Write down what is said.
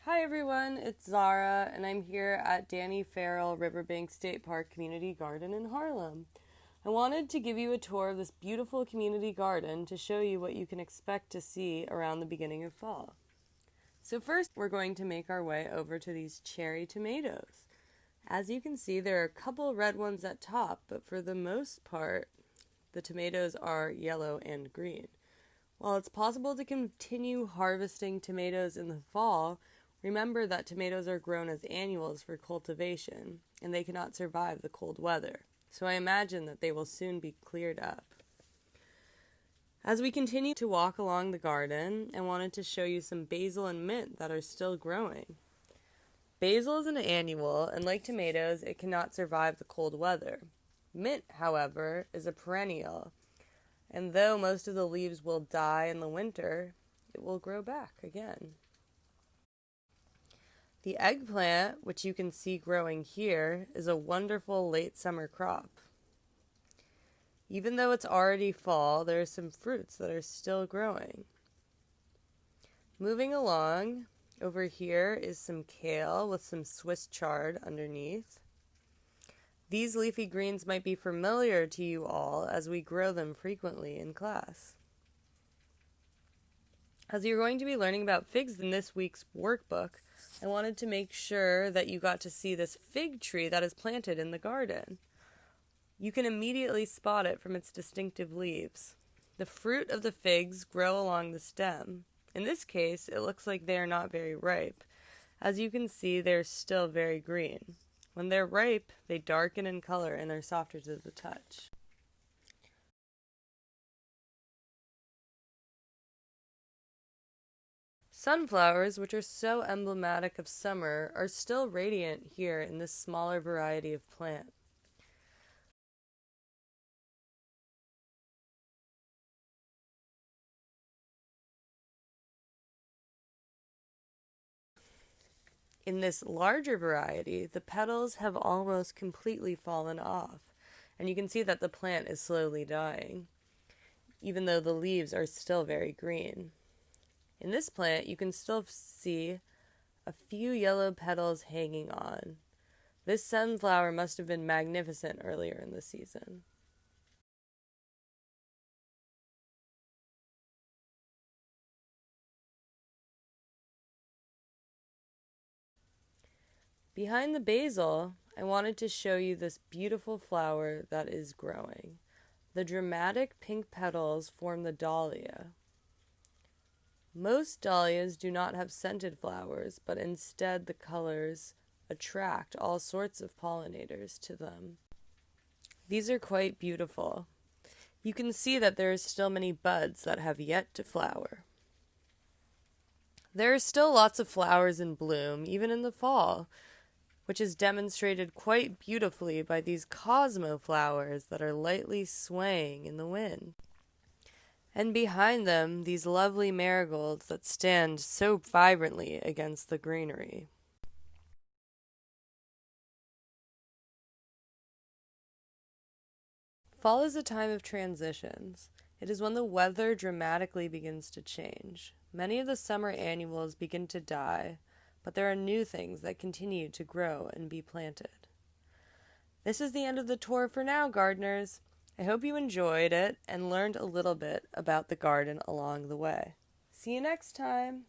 Hi everyone, it's Zahra, and I'm here at Danny Farrell Riverbank State Park Community Garden in Harlem. I wanted to give you a tour of this beautiful community garden to show you what you can expect to see around the beginning of fall. So first, we're going to make our way over to these cherry tomatoes. As you can see, there are a couple red ones at top, but for the most part, the tomatoes are yellow and green. While it's possible to continue harvesting tomatoes in the fall, remember that tomatoes are grown as annuals for cultivation, and they cannot survive the cold weather. So I imagine that they will soon be cleared up. As we continue to walk along the garden, I wanted to show you some basil and mint that are still growing. Basil is an annual, and like tomatoes, it cannot survive the cold weather. Mint, however, is a perennial, and though most of the leaves will die in the winter, it will grow back again. The eggplant, which you can see growing here, is a wonderful late summer crop. Even though it's already fall, there are some fruits that are still growing. Moving along, over here is some kale with some Swiss chard underneath. These leafy greens might be familiar to you all as we grow them frequently in class. As you're going to be learning about figs in this week's workbook, I wanted to make sure that you got to see this fig tree that is planted in the garden. You can immediately spot it from its distinctive leaves. The fruit of the figs grow along the stem. In this case, it looks like they are not very ripe. As you can see, they're still very green. When they're ripe, they darken in color and are softer to the touch. Sunflowers, which are so emblematic of summer, are still radiant here in this smaller variety of plant. In this larger variety, the petals have almost completely fallen off, and you can see that the plant is slowly dying, even though the leaves are still very green. In this plant, you can still see a few yellow petals hanging on. This sunflower must have been magnificent earlier in the season. Behind the basil, I wanted to show you this beautiful flower that is growing. The dramatic pink petals form the dahlia. Most dahlias do not have scented flowers, but instead the colors attract all sorts of pollinators to them. These are quite beautiful. You can see that there are still many buds that have yet to flower. There are still lots of flowers in bloom, even in the fall, which is demonstrated quite beautifully by these cosmo flowers that are lightly swaying in the wind. And behind them, these lovely marigolds that stand so vibrantly against the greenery. Fall is a time of transitions. It is when the weather dramatically begins to change. Many of the summer annuals begin to die, but there are new things that continue to grow and be planted. This is the end of the tour for now, gardeners. I hope you enjoyed it and learned a little bit about the garden along the way. See you next time!